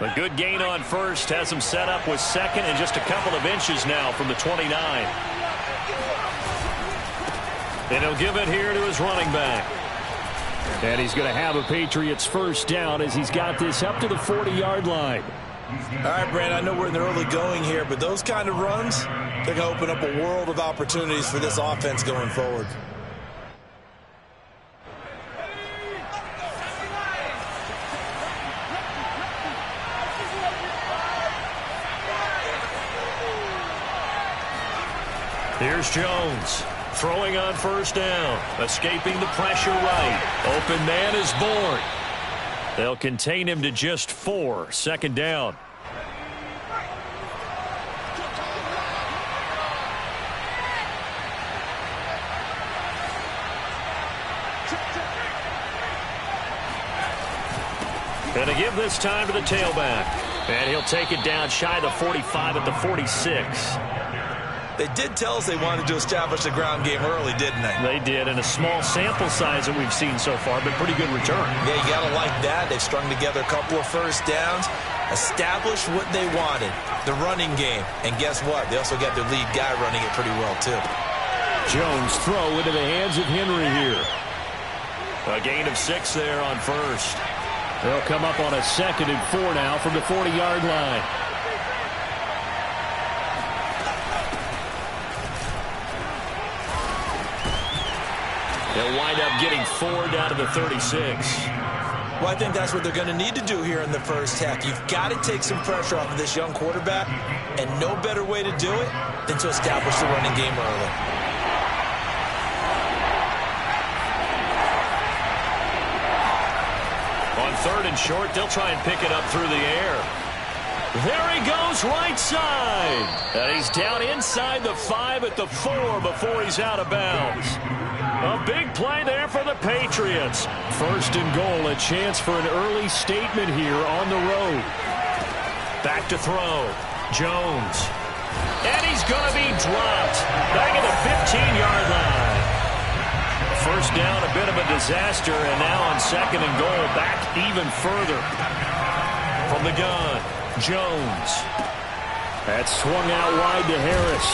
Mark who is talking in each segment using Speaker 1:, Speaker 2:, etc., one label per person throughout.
Speaker 1: A good gain on first has him set up with second and just a couple of inches now from the 29. And he'll give it here to his running back. And he's going to have a Patriots first down as he's got this up to the 40-yard line.
Speaker 2: All right, Brand, I know we're in the early going here, but those kind of runs, they're going to open up a world of opportunities for this offense going forward.
Speaker 1: Here's Jones. Throwing on first down. Escaping the pressure right. Open man is Bourne. They'll contain him to just 4. Second down. And to give this time to the tailback. And he'll take it down shy of the 45 at the 46.
Speaker 2: They did tell us they wanted to establish the ground game early, didn't they?
Speaker 1: They did, and a small sample size that we've seen so far, but pretty good return.
Speaker 2: Yeah, you got to like that. They've strung together a couple of first downs, established what they wanted, the running game. And guess what? They also got their lead guy running it pretty well, too.
Speaker 1: Jones throw into the hands of Henry here. A gain of 6 there on first. They'll come up on a 2nd and 4 now from the 40-yard line. They'll wind up getting 4 down to the 36.
Speaker 2: Well, I think that's what they're going to need to do here in the first half. You've got to take some pressure off of this young quarterback, and no better way to do it than to establish the running game early.
Speaker 1: On 3rd and short, they'll try and pick it up through the air. There he goes, right side. And he's down inside the 5 at the 4 before he's out of bounds. A big play there for the Patriots. 1st and goal, a chance for an early statement here on the road. Back to throw. Jones. And he's going to be dropped. Back at the 15-yard line. First down, a bit of a disaster, and now on 2nd and goal, back even further. From the gun, Jones. That's swung out wide to Harris.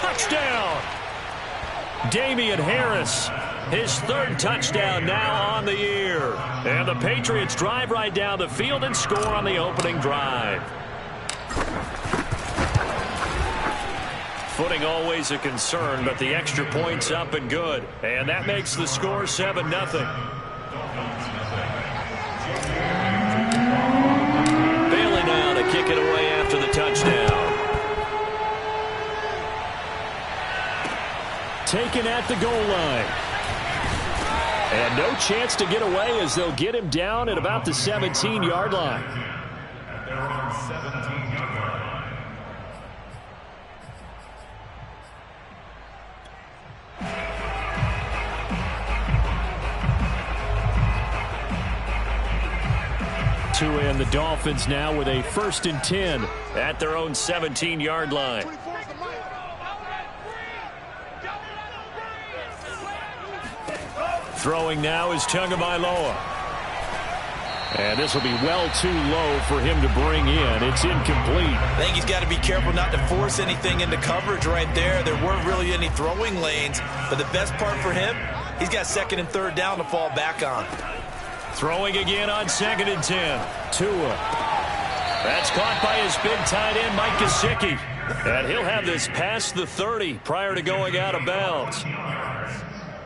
Speaker 1: Touchdown! Damian Harris, his 3rd touchdown now on the year. And the Patriots drive right down the field and score on the opening drive. Footing always a concern, but the extra point's up and good. And that makes the score 7-0. Bailey now to kick it away after the touchdown. Taken at the goal line. And no chance to get away as they'll get him down at about the 17-yard line. Tua and the Dolphins now with a 1st and 10 at their own 17-yard line. Throwing now is Tagovailoa. And this will be well too low for him to bring in. It's incomplete.
Speaker 2: I think he's got to be careful not to force anything into coverage right there. There weren't really any throwing lanes. But the best part for him, he's got 2nd and 3rd down to fall back on.
Speaker 1: Throwing again on 2nd and 10. Tua. That's caught by his big tight end, Mike Gesicki. And he'll have this past the 30 prior to going out of bounds.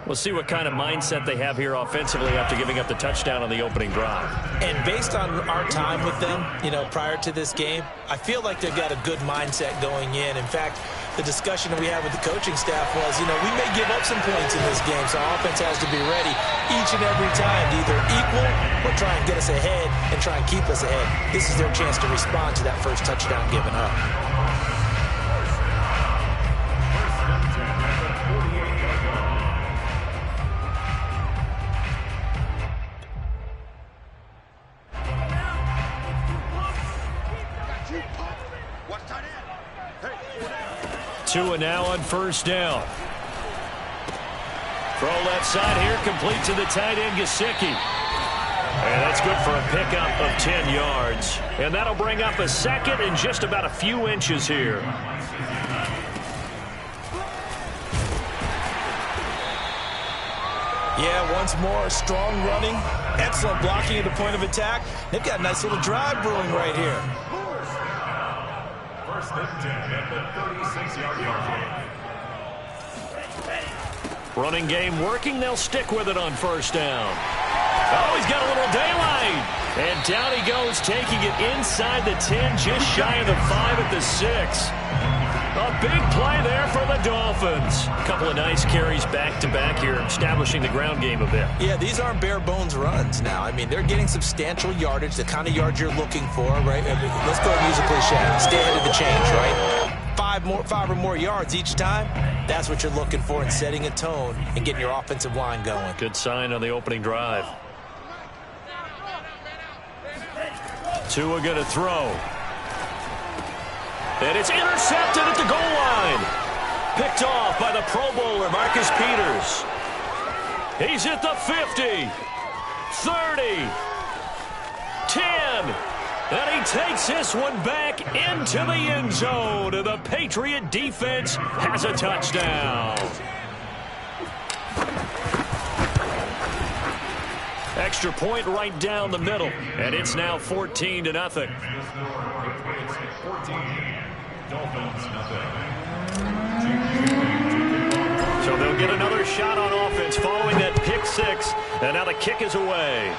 Speaker 1: We'll see what kind of mindset they have here offensively after giving up the touchdown on the opening drive.
Speaker 2: And based on our time with them, prior to this game, I feel like they've got a good mindset going in. In fact, the discussion that we had with the coaching staff was, we may give up some points in this game, so our offense has to be ready each and every time to either equal or try and get us ahead and try and keep us ahead. This is their chance to respond to that first touchdown given up.
Speaker 1: 2 now on first down. Throw left side here, complete to the tight end, Gesicki. And that's good for a pickup of 10 yards. And that'll bring up a second and just about a few inches here.
Speaker 2: Yeah, once more, strong running, excellent blocking at the point of attack. They've got a nice little drive brewing right here.
Speaker 3: First and 10 at the 36-yard line.
Speaker 1: Running game working. They'll stick with it on first down. Oh, he's got a little daylight. And down he goes, taking it inside the 10, just shy of the 5 at the 6. A big play there for the Dolphins. A couple of nice carries back-to-back here, establishing the ground game a bit.
Speaker 2: Yeah, these aren't bare-bones runs now. I mean, they're getting substantial yardage, the kind of yards you're looking for, right? I mean, let's go and use a cliche. Stay ahead of the change, right? Five or more yards each time, that's what you're looking for in setting a tone and getting your offensive line going.
Speaker 1: Good sign on the opening drive. Tua going to throw. And it's intercepted at the goal line. Picked off by the Pro Bowler, Marcus Peters. He's at the 50, 30, 10. And he takes this one back into the end zone. And the Patriot defense has a touchdown. Extra point right down the middle. And it's now 14-0. So they'll get another shot on offense following that pick six. And now the kick is away.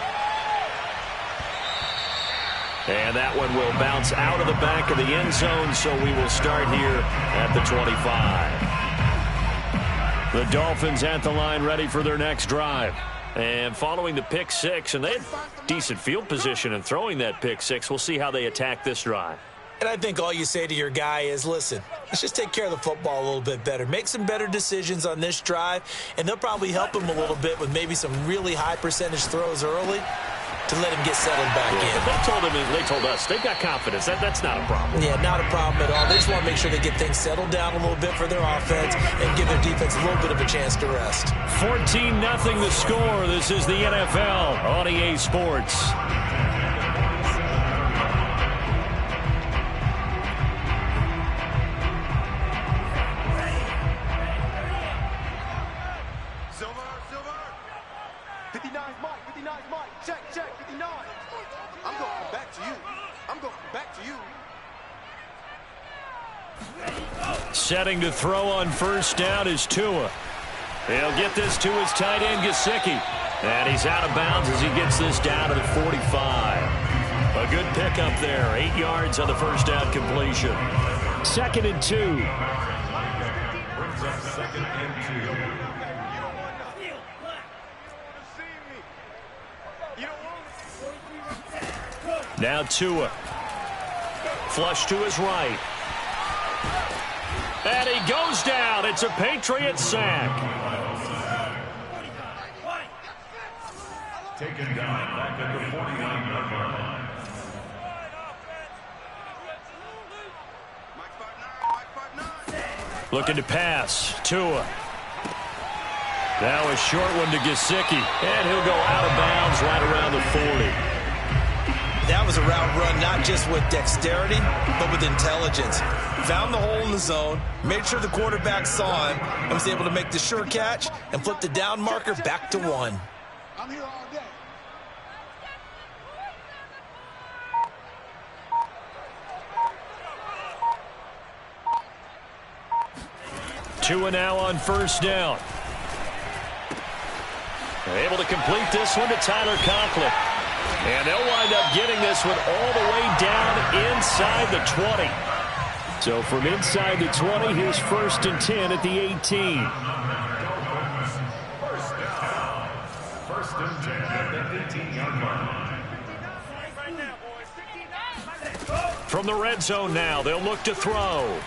Speaker 1: And that one will bounce out of the back of the end zone, so we will start here at the 25. The Dolphins at the line ready for their next drive. And following the pick six, and they had decent field position in throwing that pick six. We'll see how they attack this drive.
Speaker 2: And I think all you say to your guy is, listen, let's just take care of the football a little bit better. Make some better decisions on this drive, and they'll probably help him a little bit with maybe some really high percentage throws early to let him get settled back in.
Speaker 1: But they told us they've got confidence. That's not a problem.
Speaker 2: Yeah, not a problem at all. They just want to make sure they get things settled down a little bit for their offense and give their defense a little bit of a chance to rest.
Speaker 1: 14-0 the score. This is the NFL on EA Sports. Setting to throw on first down is Tua. He'll get this to his tight end, Gesicki. And he's out of bounds as he gets this down to the 45. A good pickup there. 8 yards on the first down completion. 2nd and 2.
Speaker 3: Brings up 2nd and 2.
Speaker 1: Now Tua. Flush to his right. And he goes down. It's a Patriot sack.
Speaker 3: Taken down back at the 49-yard line.
Speaker 1: Looking to pass. Tua. Now a short one to Gesicki. And he'll go out of bounds right around the 40.
Speaker 2: That was a route run not just with dexterity, but with intelligence. Found the hole in the zone, made sure the quarterback saw him, and was able to make the sure catch and flip the down marker back to 1.
Speaker 4: I'm here all day.
Speaker 1: Tua now on first down. They're able to complete this one to Tyler Conklin. And they'll wind up getting this one all the way down inside the 20. So from inside the 20, here's 1st and 10 at the 18.
Speaker 3: First and 10 at the 18-yard line.
Speaker 1: From the red zone now, they'll look to throw.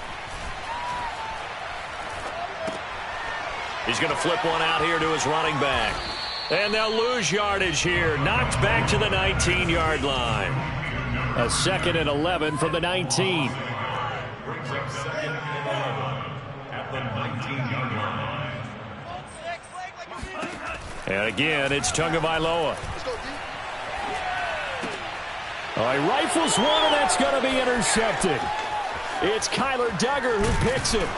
Speaker 1: He's going to flip one out here to his running back. And they'll lose yardage here. Knocked back to the 19-yard line. A 2nd and 11 from the 19.
Speaker 3: Brings up 2nd and 11 at the 19-yard line.
Speaker 1: And again, it's Tagovailoa. Oh, he rifles one, and that's going to be intercepted. It's Kyler Duggar who picks it.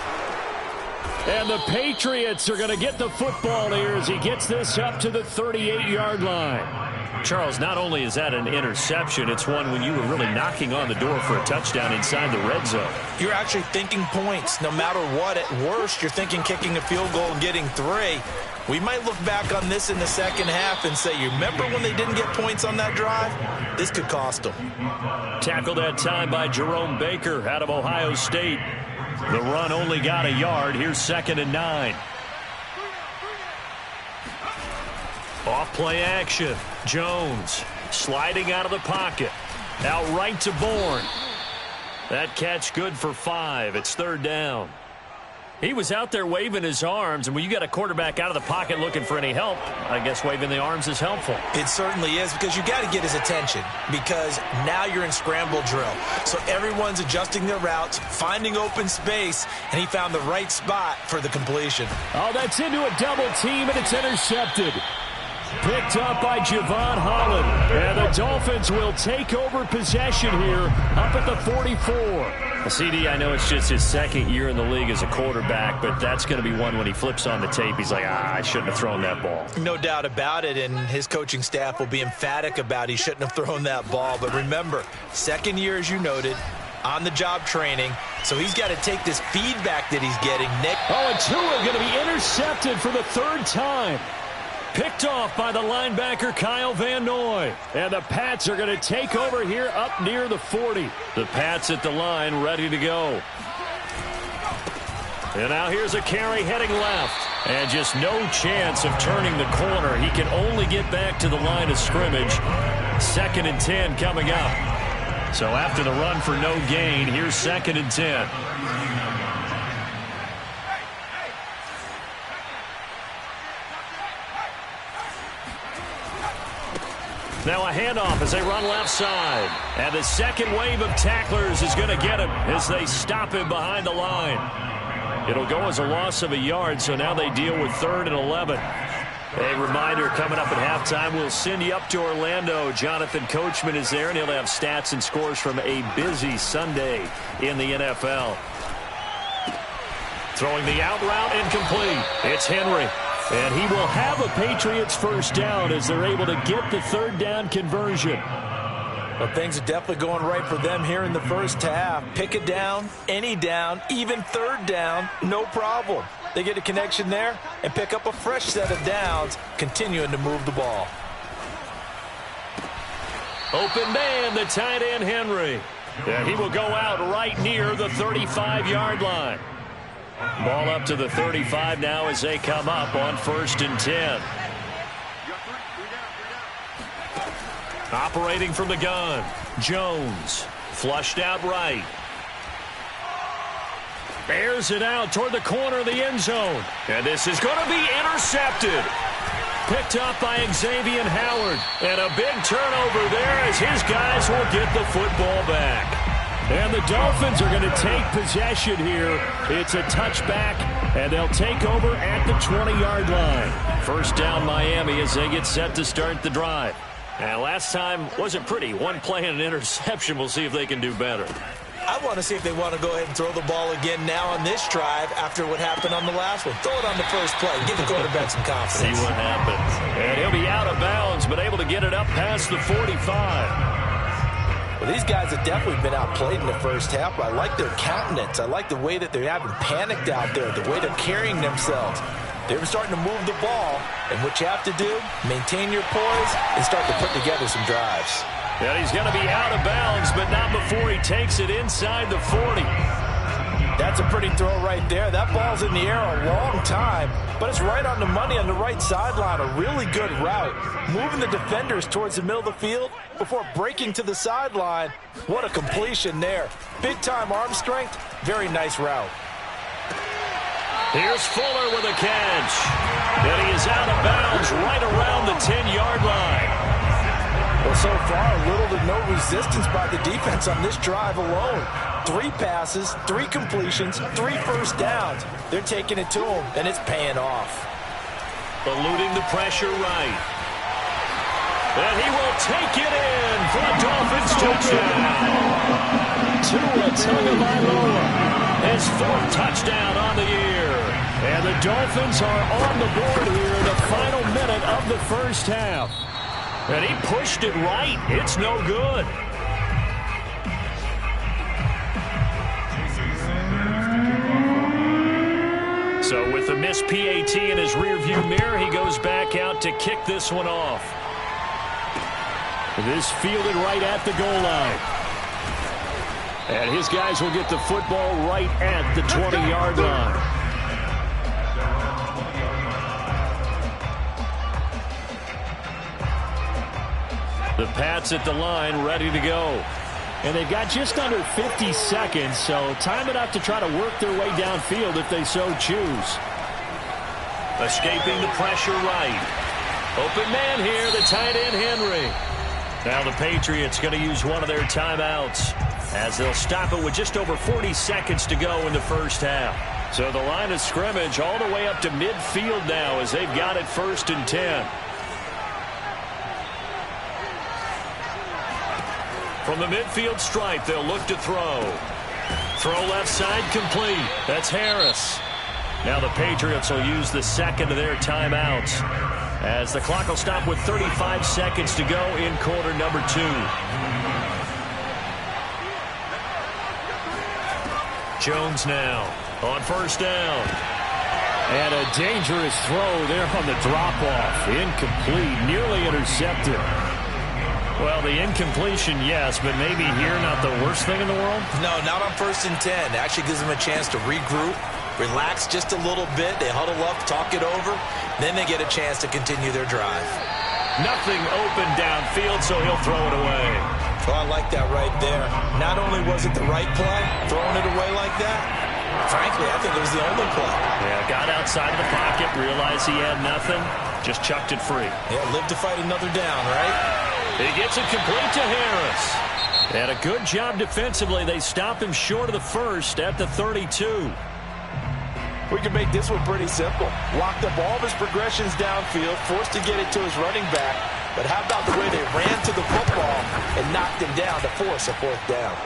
Speaker 1: And the Patriots are going to get the football here as he gets this up to the 38-yard line. Charles, not only is that an interception, it's one when you were really knocking on the door for a touchdown inside the red zone.
Speaker 2: You're actually thinking points. No matter what, at worst, you're thinking kicking a field goal and getting 3. We might look back on this in the second half and say, you remember when they didn't get points on that drive? This could cost them.
Speaker 1: Tackled that time by Jerome Baker out of Ohio State. The run only got a yard. Here's 2nd and 9. Off play action. Jones sliding out of the pocket. Out right to Bourne. That catch good for 5. It's 3rd down. He was out there waving his arms, and when you got a quarterback out of the pocket looking for any help, I guess waving the arms is helpful.
Speaker 2: It certainly is, because you got to get his attention, because now you're in scramble drill. So everyone's adjusting their routes, finding open space, and he found the right spot for the completion.
Speaker 1: Oh, that's into a double team, and it's intercepted. Picked up by Javon Holland. And the Dolphins will take over possession here up at the 44. CD, I know it's just his 2nd year in the league as a quarterback, but that's going to be one when he flips on the tape. He's like, I shouldn't have thrown that ball.
Speaker 2: No doubt about it, and his coaching staff will be emphatic about he shouldn't have thrown that ball. But remember, 2nd year, as you noted, on-the-job training, so he's got to take this feedback that he's getting. Nick.
Speaker 1: Oh, and Tua going to be intercepted for the 3rd time. Picked off by the linebacker Kyle Van Noy. And the Pats are going to take over here up near the 40. The Pats at the line ready to go. And now here's a carry heading left. And just no chance of turning the corner. He can only get back to the line of scrimmage. 2nd and 10 coming up. So after the run for no gain, here's 2nd and 10. Now a handoff as they run left side. And the second wave of tacklers is going to get him as they stop him behind the line. It'll go as a loss of a yard, so now they deal with 3rd and 11. A reminder, coming up at halftime, we'll send you up to Orlando. Jonathan Coachman is there, and he'll have stats and scores from a busy Sunday in the NFL. Throwing the out route incomplete. It's Henry. And he will have a Patriots 1st down as they're able to get the 3rd down conversion.
Speaker 2: Well, things are definitely going right for them here in the first half. Pick it down, any down, even 3rd down, no problem. They get a connection there and pick up a fresh set of downs, continuing to move the ball.
Speaker 1: Open man, the tight end Henry. And he will go out right near the 35-yard line. Ball up to the 35 now as they come up on 1st and 10. Operating from the gun, Jones. Flushed out right. Bears it out toward the corner of the end zone. And this is going to be intercepted. Picked up by Xavier Howard. And a big turnover there as his guys will get the football back. And the Dolphins are going to take possession here. It's a touchback, and they'll take over at the 20-yard line. 1st down Miami as they get set to start the drive. And last time wasn't pretty. One play and an interception. We'll see if they can do better.
Speaker 2: I want to see if they want to go ahead and throw the ball again now on this drive after what happened on the last one. Throw it on the first play. Give the quarterback some confidence.
Speaker 1: See what happens. And he'll be out of bounds, but able to get it up past the 45.
Speaker 2: Well, these guys have definitely been outplayed in the first half, but I like their countenance. I like the way that they're having panicked out there, the way they're carrying themselves. They're starting to move the ball, and what you have to do, maintain your poise and start to put together some drives.
Speaker 1: And he's going to be out of bounds, but not before he takes it inside the 40.
Speaker 2: That's a pretty throw right there. That ball's in the air a long time, but it's right on the money on the right sideline. A really good route. Moving the defenders towards the middle of the field before breaking to the sideline. What a completion there. Big-time arm strength. Very nice route.
Speaker 1: Here's Fuller with a catch. And he is out of bounds right around the 10-yard line.
Speaker 2: Well, so far, little to no resistance by the defense on this drive alone. 3 passes, 3 completions, 3 first downs. They're taking it to him, and it's paying off.
Speaker 1: Eluding the pressure right. And he will take it in for a Dolphins touchdown. Tua Tagovailoa, his 4th touchdown on the year. And the Dolphins are on the board here in the final minute of the first half. And he pushed it right. It's no good. So with the missed PAT in his rearview mirror, he goes back out to kick this one off. This fielded right at the goal line. And his guys will get the football right at the 20-yard line. The Pats at the line, ready to go. And they've got just under 50 seconds, so time enough to try to work their way downfield if they so choose. Escaping the pressure right. Open man here, the tight end Henry. Now the Patriots going to use one of their timeouts as they'll stop it with just over 40 seconds to go in the first half. So the line of scrimmage all the way up to midfield now as they've got it 1st and 10. From the midfield stripe, they'll look to throw. Throw left side complete. That's Harris. Now the Patriots will use the second of their timeouts as the clock will stop with 35 seconds to go in quarter number 2. Jones now on 1st down. And a dangerous throw there on the drop-off. Incomplete, nearly intercepted. Well, the incompletion, yes, but maybe here not the worst thing in the world?
Speaker 2: No, not on 1st and 10. It actually gives them a chance to regroup, relax just a little bit. They huddle up, talk it over. Then they get a chance to continue their drive.
Speaker 1: Nothing open downfield, so he'll throw it away.
Speaker 2: Well, I like that right there. Not only was it the right play, throwing it away like that, frankly, I think it was the only play.
Speaker 1: Yeah, got outside of the pocket, realized he had nothing, just chucked it free.
Speaker 2: Yeah, live to fight another down, right?
Speaker 1: He gets it complete to Harris. And a good job defensively. They stop him short of the first at the 32.
Speaker 4: We can make this one pretty simple. Locked up all of his progressions downfield, forced to get it to his running back. But how about the way they ran to the football and knocked him down to force a 4th down?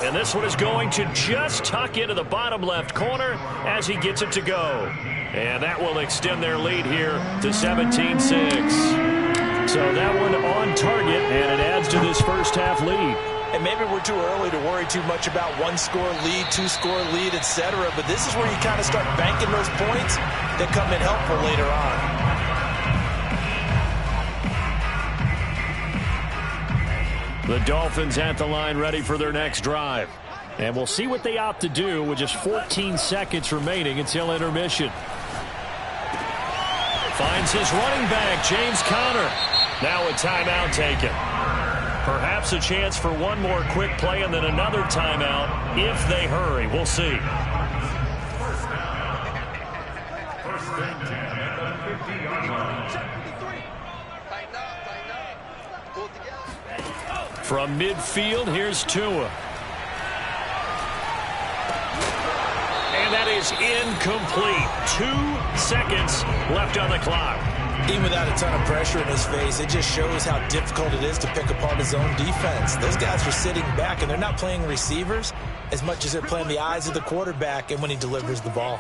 Speaker 1: And this one is going to just tuck into the bottom left corner as he gets it to go. And that will extend their lead here to 17-6. So that one on target, and it adds to this first half lead.
Speaker 2: And maybe we're too early to worry too much about 1-score lead, 2-score lead, etc. But this is where you kind of start banking those points that come in helpful later on.
Speaker 1: The Dolphins at the line ready for their next drive. And we'll see what they opt to do with just 14 seconds remaining until intermission. Finds his running back, James Conner. Now a timeout taken. Perhaps a chance for one more quick play and then another timeout if they hurry. We'll see. From midfield, here's Tua. And that is incomplete. 2 seconds left on the clock.
Speaker 2: Even without a ton of pressure in his face, it just shows how difficult it is to pick apart his own defense. Those guys are sitting back, and they're not playing receivers as much as they're playing the eyes of the quarterback and when he delivers the ball.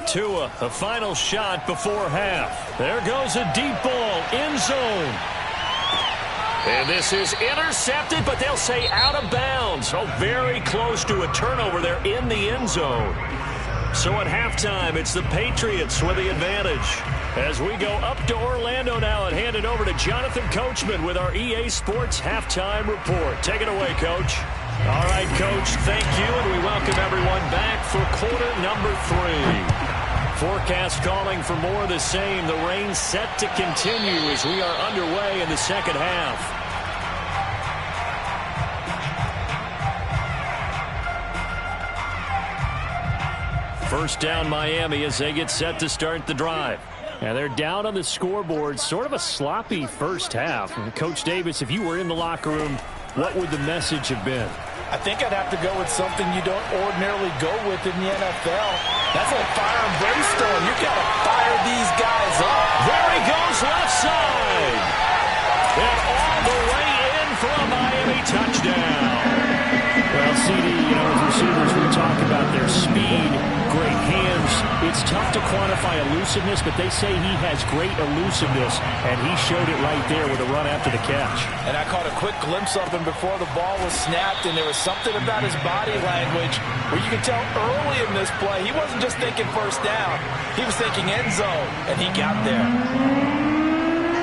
Speaker 1: Tua, a final shot before half. There goes a deep ball, end zone. And this is intercepted, but they'll say out of bounds. Oh, very close to a turnover there in the end zone. So at halftime, it's the Patriots with the advantage. As we go up to Orlando now and hand it over to Jonathan Coachman with our EA Sports Halftime Report. Take it away, Coach. All right, Coach, thank you, and we welcome everyone back for quarter number 3. Forecast calling for more of the same. The rain set to continue as we are underway in the second half. First down Miami as they get set to start the drive. And they're down on the scoreboard. Sort of a sloppy first half. And Coach Davis, if you were in the locker room, what would the message have been?
Speaker 2: I think I'd have to go with something you don't ordinarily go with in the NFL. That's like fire and brimstone. You got to fire these guys up.
Speaker 1: There he goes, left side. And all the way in for a Miami touchdown. Well, CD, with receivers, we talk about their speed, great hands. It's tough to quantify elusiveness, but they say he has great elusiveness, and he showed it right there with a run after the catch.
Speaker 2: And I caught a quick glimpse of him before the ball was snapped, and there was something about his body language where you could tell early in this play he wasn't just thinking first down. He was thinking end zone, and he got there.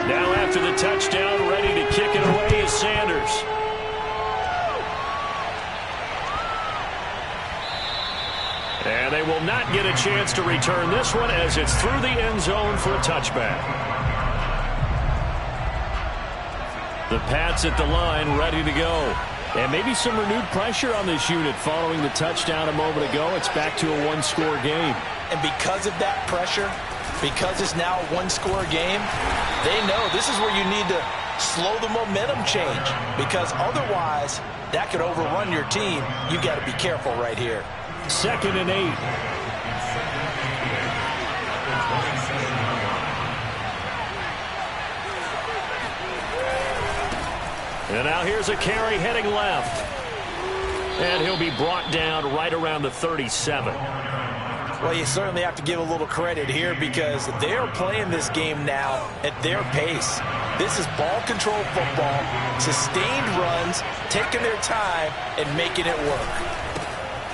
Speaker 1: Now after the touchdown, ready to kick it away is Sanders. And they will not get a chance to return this one as it's through the end zone for a touchback. The Pats at the line ready to go. And maybe some renewed pressure on this unit following the touchdown a moment ago. It's back to a one-score game.
Speaker 2: And because of that pressure, because it's now a one-score game, they know this is where you need to slow the momentum change. Because otherwise, that could overrun your team. You've got to be careful right here.
Speaker 1: 2nd and 8. And now here's a carry heading left. And he'll be brought down right around the 37.
Speaker 2: Well, you certainly have to give a little credit here because they're playing this game now at their pace. This is ball control football, sustained runs, taking their time and making it work.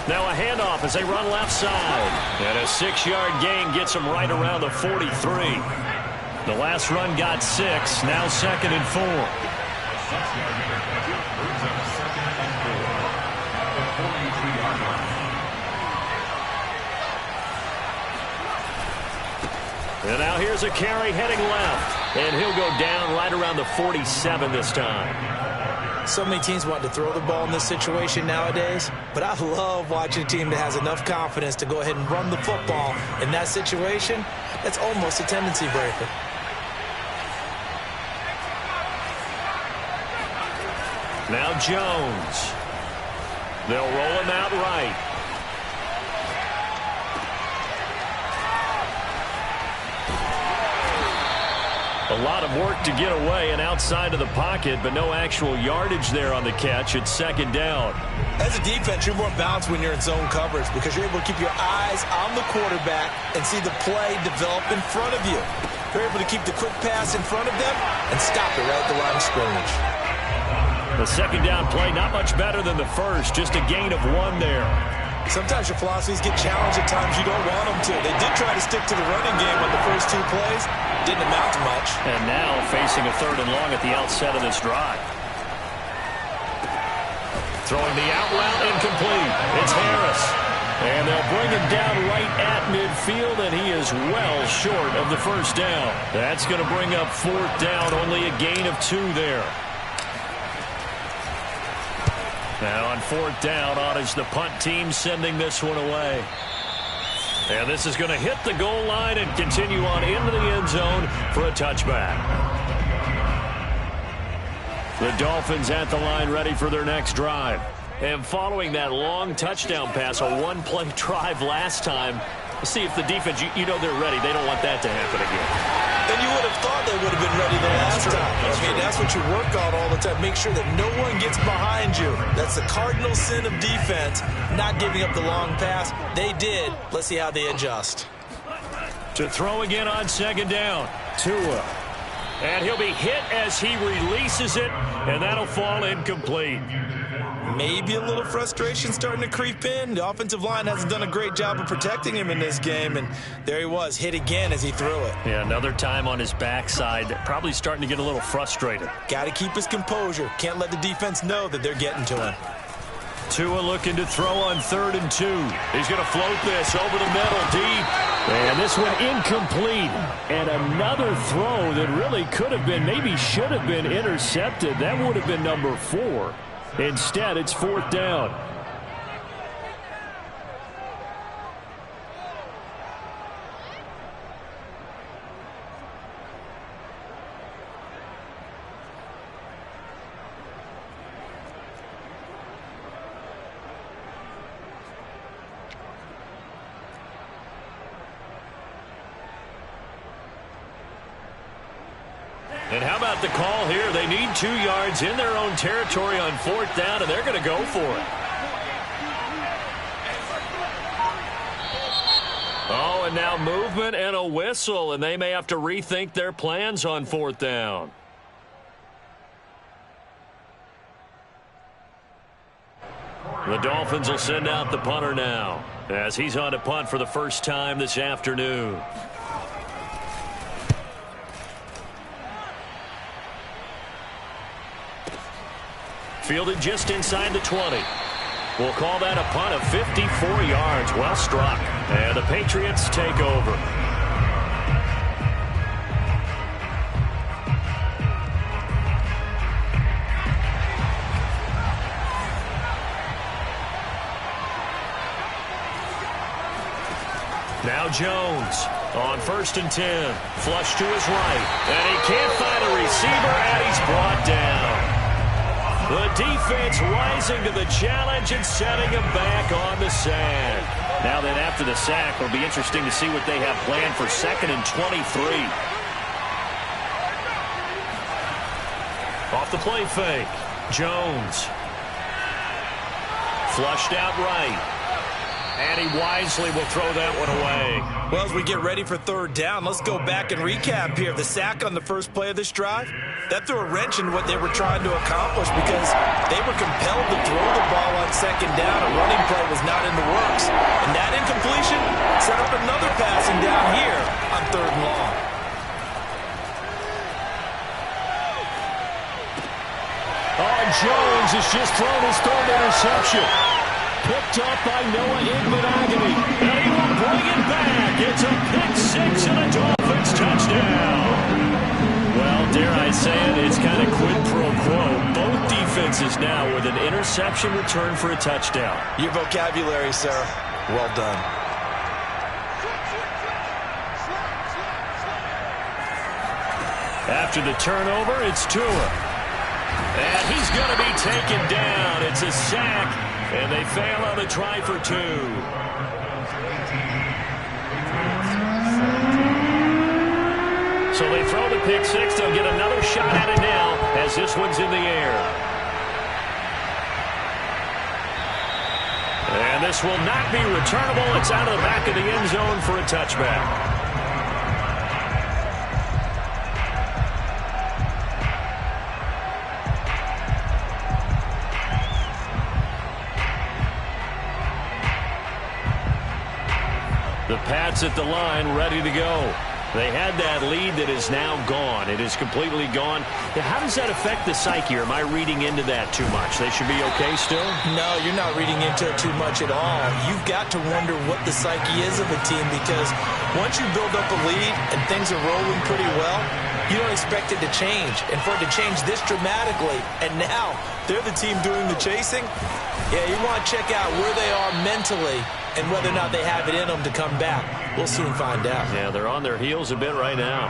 Speaker 1: Now a handoff as they run left side. And a 6-yard gain gets them right around the 43. The last run got 6. Now 2nd and 4. And now here's a carry heading left. And he'll go down right around the 47 this time.
Speaker 2: So many teams want to throw the ball in this situation nowadays, but I love watching a team that has enough confidence to go ahead and run the football. In that situation, that's almost a tendency breaker.
Speaker 1: Now Jones. They'll roll him out right. A lot of work to get away and outside of the pocket, but no actual yardage there on the catch. It's 2nd down.
Speaker 2: As a defense, you're more balanced when you're in zone coverage because you're able to keep your eyes on the quarterback and see the play develop in front of you. You're able to keep the quick pass in front of them and stop it right at the line of scrimmage.
Speaker 1: The 2nd down play, not much better than the first, just a gain of 1 there.
Speaker 2: Sometimes your philosophies get challenged at times you don't want them to. They did try to stick to the running game on the first 2 plays. Didn't amount to much.
Speaker 1: And now facing a 3rd and long at the outset of this drive. Throwing the out route incomplete. It's Harris. And they'll bring him down right at midfield, and he is well short of the first down. That's going to bring up 4th down, only a gain of 2 there. Now on 4th down, on is the punt team sending this one away. And this is going to hit the goal line and continue on into the end zone for a touchback. The Dolphins at the line ready for their next drive. And following that long touchdown pass, a one-play drive last time, see if the defense, you know they're ready. They don't want that to happen again.
Speaker 2: And you would have thought they would have been ready the last time. That's what you work on all the time. Make sure that no one gets behind you. That's the cardinal sin of defense, not giving up the long pass. They did. Let's see how they adjust.
Speaker 1: To throw again on 2nd down. Tua. And he'll be hit as he releases it, and that'll fall incomplete.
Speaker 2: Maybe a little frustration starting to creep in. The offensive line hasn't done a great job of protecting him in this game, and there he was, hit again as he threw it.
Speaker 1: Yeah, another time on his backside, probably starting to get a little frustrated.
Speaker 2: Got to keep his composure. Can't let the defense know that they're getting to him.
Speaker 1: Tua looking to throw on 3rd and 2. He's going to float this over the middle, deep. And this one incomplete. And another throw that really could have been, maybe should have been intercepted. That would have been number 4. Instead, it's 4th down. And how about the call here? They need 2 yards in their own territory on 4th down, and they're going to go for it. Oh, and now movement and a whistle, and they may have to rethink their plans on 4th down. The Dolphins will send out the punter now, as he's on to punt for the first time this afternoon. Fielded just inside the 20. We'll call that a punt of 54 yards. Well struck. And the Patriots take over. Now Jones on 1st and 10. Flush to his right. And he can't find a receiver, and he's brought down. The defense rising to the challenge and setting him back on the sack. Now then, after the sack, it'll be interesting to see what they have planned for 2nd and 23. Off the play fake. Jones. Flushed out right. And he wisely will throw that one away.
Speaker 2: Well, as we get ready for 3rd down, let's go back and recap here. The sack on the first play of this drive, that threw a wrench in what they were trying to accomplish because they were compelled to throw the ball on 2nd down. A running play was not in the works. And that incompletion set up another passing down here on 3rd and long.
Speaker 1: Oh, Jones has just thrown his 3rd interception. Picked up by Noah Igbenogany. And he will bring it back. It's a pick 6 and a Dolphins touchdown. Well, dare I say it, it's kind of quid pro quo. Both defenses now with an interception return for a touchdown.
Speaker 4: Your vocabulary, sir. Well done.
Speaker 1: After the turnover, it's Tua. And he's going to be taken down. It's a sack. And they fail on the try for 2. So they throw the pick 6. They'll get another shot at it now as this one's in the air. And this will not be returnable. It's out of the back of the end zone for a touchback. The Pats at the line, ready to go. They had that lead that is now gone. It is completely gone. How does that affect the psyche? Or am I reading into that too much? They should be okay still?
Speaker 2: No, you're not reading into it too much at all. You've got to wonder what the psyche is of a team because once you build up a lead and things are rolling pretty well, you don't expect it to change. And for it to change this dramatically, and now they're the team doing the chasing, yeah, you want to check out where they are mentally and whether or not they have it in them to come back. We'll soon find out.
Speaker 1: Yeah, they're on their heels a bit right now.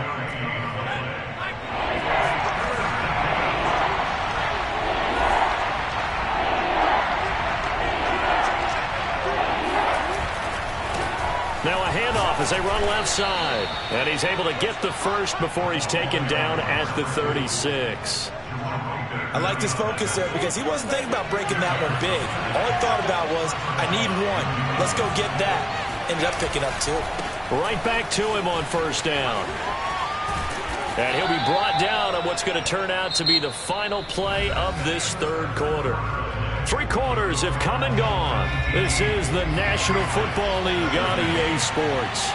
Speaker 1: Now a handoff as they run left side. And he's able to get the first before he's taken down at the 36.
Speaker 2: I like his focus there because he wasn't thinking about breaking that one big. All he thought about was, I need 1. Let's go get that. Ended up picking up 2.
Speaker 1: Right back to him on 1st down. And he'll be brought down on what's going to turn out to be the final play of this 3rd quarter. 3 quarters have come and gone. This is the National Football League on EA Sports.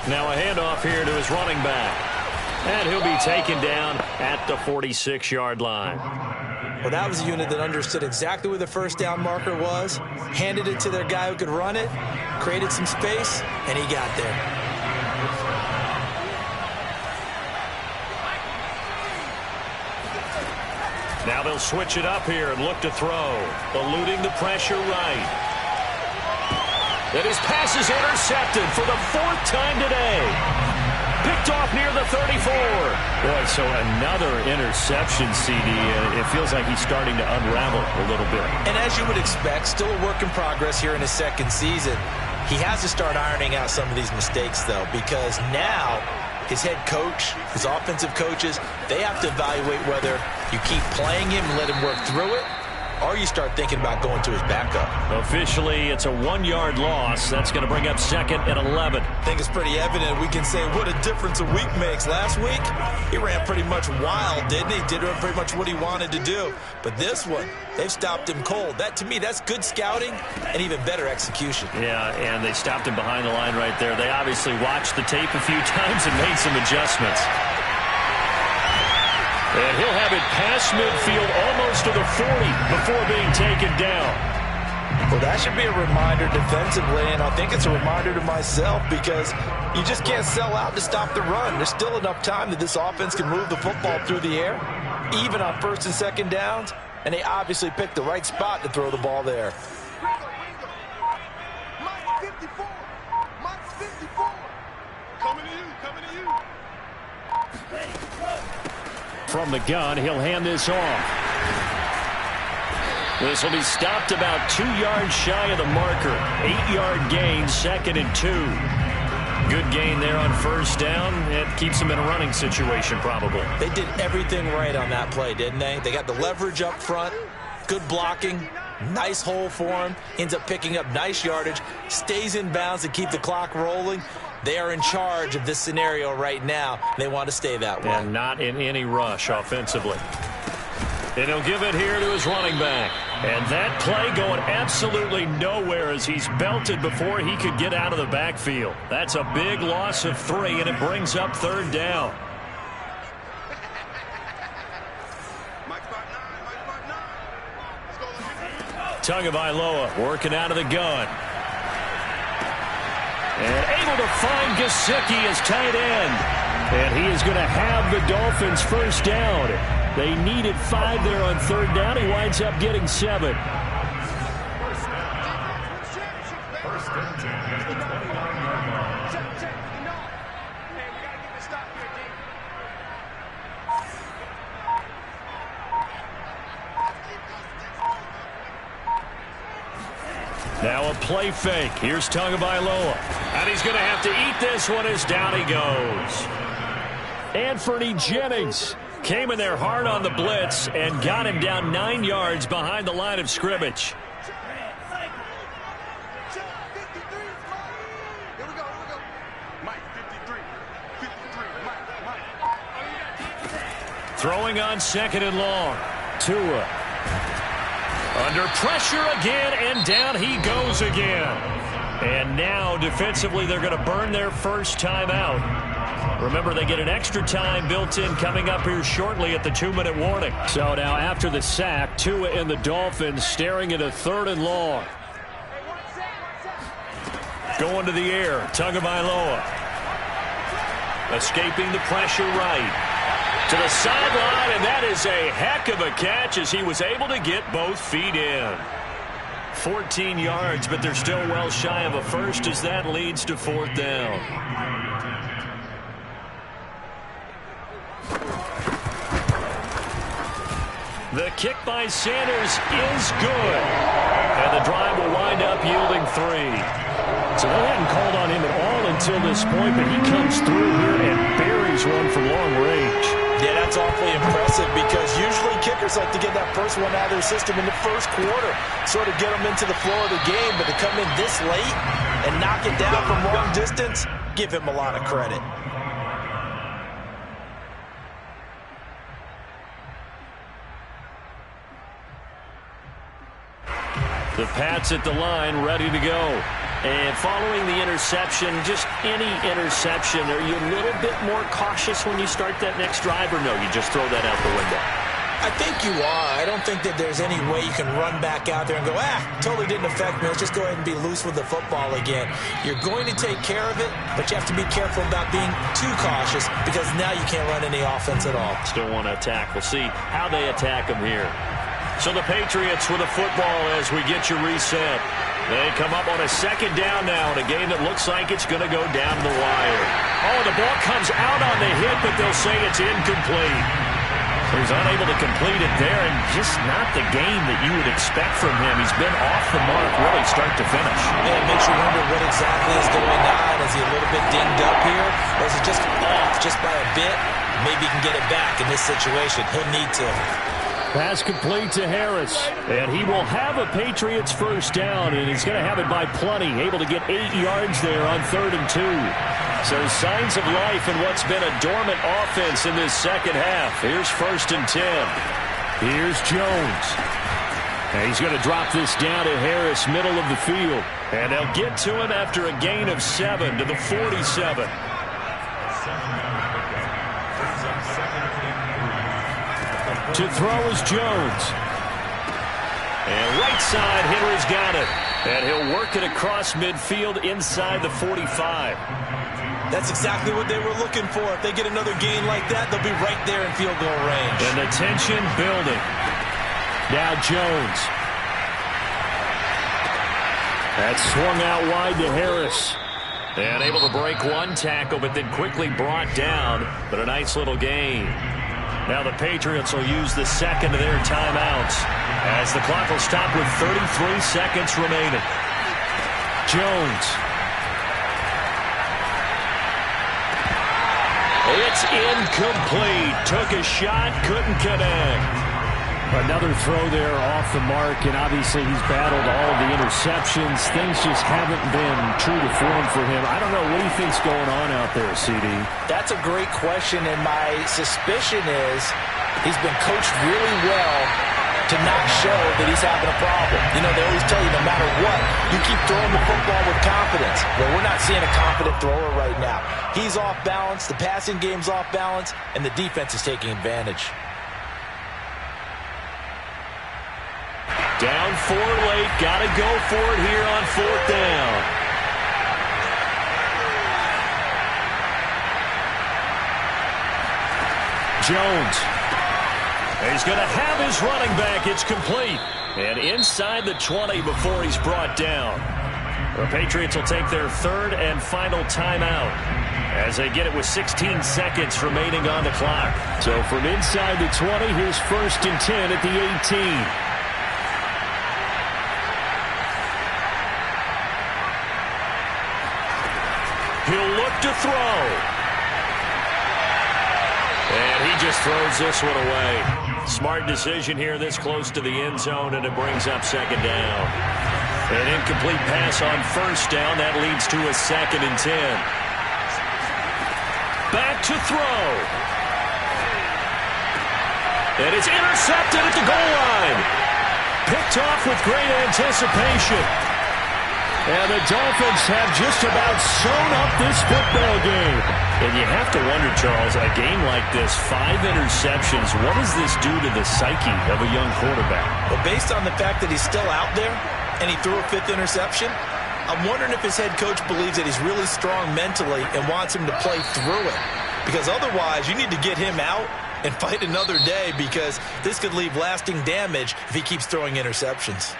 Speaker 1: Now a handoff here to his running back. And he'll be taken down at the 46-yard line.
Speaker 2: Well, that was a unit that understood exactly where the 1st down marker was, handed it to their guy who could run it, created some space, and he got there.
Speaker 1: Now they'll switch it up here and look to throw. Eluding the pressure right. And his pass is intercepted for the 4th time today. Picked off near the 34. Boy, so another interception, CD. It feels like he's starting to unravel a little bit.
Speaker 2: And as you would expect, still a work in progress here in his 2nd season. He has to start ironing out some of these mistakes, though, because now his head coach, his offensive coaches, they have to evaluate whether you keep playing him and let him work through it, or you start thinking about going to his backup.
Speaker 1: Officially, it's a 1-yard loss. That's going to bring up 2nd and 11.
Speaker 2: I think it's pretty evident. We can say what a difference a week makes. Last week, he ran pretty much wild, didn't he? Did pretty much what he wanted to do. But this one, they've stopped him cold. That, to me, that's good scouting and even better execution.
Speaker 1: Yeah, and they stopped him behind the line right there. They obviously watched the tape a few times and made some adjustments. And he'll have it past midfield almost to the 40 before being taken down.
Speaker 2: Well, that should be a reminder defensively, and I think it's a reminder to myself because you just can't sell out to stop the run. There's still enough time that this offense can move the football through the air, even on 1st and 2nd downs, and they obviously picked the right spot to throw the ball there.
Speaker 1: From the gun, he'll hand this off. This will be stopped about 2 yards shy of the marker. 8-yard gain, 2nd and 2. Good gain there on 1st down. It keeps them in a running situation probably.
Speaker 2: They did everything right on that play, didn't they? They got the leverage up front, good blocking, nice hole for him, ends up picking up nice yardage, stays in bounds to keep the clock rolling. They are in charge of this scenario right now. They want to stay that way.
Speaker 1: And not in any rush offensively. And he'll give it here to his running back. And that play going absolutely nowhere as he's belted before he could get out of the backfield. That's a big loss of 3, and it brings up 3rd down. Tagovailoa working out of the gun. And able to find Gesicki as tight end. And he is going to have the Dolphins 1st down. They needed 5 there on 3rd down. He winds up getting 7. Now a play fake. Here's Tagovailoa. And he's going to have to eat this one as down he goes. Anthony Jennings came in there hard on the blitz and got him down 9 yards behind the line of scrimmage. Throwing on 2nd and long. Tua. Under pressure again, and down he goes again. And now, defensively, they're going to burn their first time out. Remember, they get an extra time built in coming up here shortly at the 2-minute warning. So now, after the sack, Tua and the Dolphins staring at a 3rd and long. Going to the air, Tagovailoa. Escaping the pressure right. To the sideline, and that is a heck of a catch as he was able to get both feet in. 14 yards, but they're still well shy of a first as that leads to 4th down. The kick by Sanders is good. And the drive will wind up yielding 3. So they hadn't called on him at all until this point, but he comes through here and buries one from long range.
Speaker 2: Yeah, that's awfully impressive because usually kickers like to get that first one out of their system in the 1st quarter, sort of get them into the flow of the game, but to come in this late and knock it down from long distance, give him a lot of credit.
Speaker 1: The Pats at the line, ready to go. And following the interception, just any interception, are you a little bit more cautious when you start that next drive, or no, you just throw that out the window?
Speaker 2: I think you are. I don't think that there's any way you can run back out there and go, totally didn't affect me. Let's just go ahead and be loose with the football again. You're going to take care of it, but you have to be careful about being too cautious because now you can't run any offense at all.
Speaker 1: Still want to attack. We'll see how they attack them here. So the Patriots with a football as we get you reset. They come up on a 2nd down now in a game that looks like it's going to go down the wire. Oh, the ball comes out on the hit, but they'll say it's incomplete. He's unable to complete it there, and just not the game that you would expect from him. He's been off the mark really start to finish.
Speaker 2: Yeah, it makes you wonder what exactly is going on. Is he a little bit dinged up here, or is it just off just by a bit? Maybe he can get it back in this situation. He'll need to.
Speaker 1: Pass complete to Harris, and he will have a Patriots first down, and he's going to have it by plenty, able to get 8 yards there on 3rd and 2. So signs of life in what's been a dormant offense in this second half. Here's 1st and 10. Here's Jones. And he's going to drop this down to Harris, middle of the field. And they'll get to him after a gain of 7 to the 47. To throw is Jones. And right side, Henry's got it. And he'll work it across midfield inside the 45.
Speaker 2: That's exactly what they were looking for. If they get another gain like that, they'll be right there in field goal range.
Speaker 1: And the tension building. Now Jones. That's swung out wide to Harris. And able to break one tackle, but then quickly brought down. But a nice little gain. Now the Patriots will use the second of their timeouts as the clock will stop with 33 seconds remaining. Jones. It's incomplete. Took a shot, couldn't connect. Another throw there off the mark, and obviously he's battled all of the interceptions. Things just haven't been true to form for him. I don't know. What do you think's going on out there, CD?
Speaker 2: That's a great question, and my suspicion is he's been coached really well to not show that he's having a problem. You know, they always tell you no matter what, you keep throwing the football with confidence. Well, we're not seeing a confident thrower right now. He's off balance, the passing game's off balance, and the defense is taking advantage.
Speaker 1: Down 4 late, got to go for it here on 4th down. Jones. He's going to have his running back. It's complete. And inside the 20 before he's brought down. The Patriots will take their 3rd and final timeout as they get it with 16 seconds remaining on the clock. So from inside the 20, here's 1st and 10 at the 18. He'll look to throw. And he just throws this one away. Smart decision here this close to the end zone, and it brings up 2nd down. An incomplete pass on 1st down. That leads to a 2nd and 10. Back to throw. And it's intercepted at the goal line. Picked off with great anticipation. And the Dolphins have just about sewn up this football game. And you have to wonder, Charles, a game like this, 5 interceptions, what does this do to the psyche of a young quarterback?
Speaker 2: Well, based on the fact that he's still out there and he threw a 5th interception, I'm wondering if his head coach believes that he's really strong mentally and wants him to play through it. Because otherwise, you need to get him out and fight another day, because this could leave lasting damage if he keeps throwing interceptions.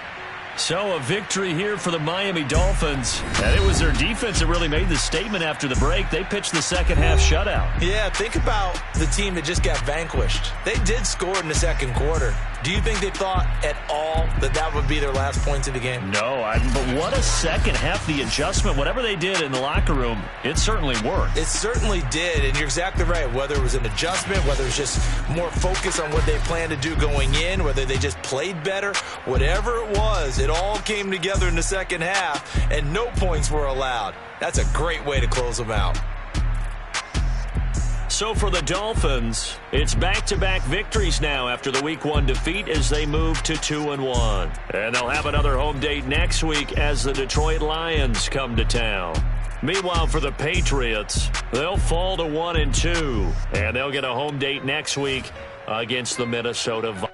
Speaker 1: So a victory here for the Miami Dolphins. And it was their defense that really made the statement after the break. They pitched the second half shutout.
Speaker 2: Yeah, think about the team that just got vanquished. They did score in the 2nd quarter. Do you think they thought at all that that would be their last points of the game?
Speaker 1: No, but what a second half. The adjustment, whatever they did in the locker room, it certainly worked.
Speaker 2: It certainly did, and you're exactly right. Whether it was an adjustment, whether it was just more focus on what they planned to do going in, whether they just played better, whatever it was, it all came together in the second half, and no points were allowed. That's a great way to close them out.
Speaker 1: So for the Dolphins, it's back-to-back victories now after the Week 1 defeat as they move to 2-1. And they'll have another home date next week as the Detroit Lions come to town. Meanwhile, for the Patriots, they'll fall to 1-2, and they'll get a home date next week against the Minnesota Vikings.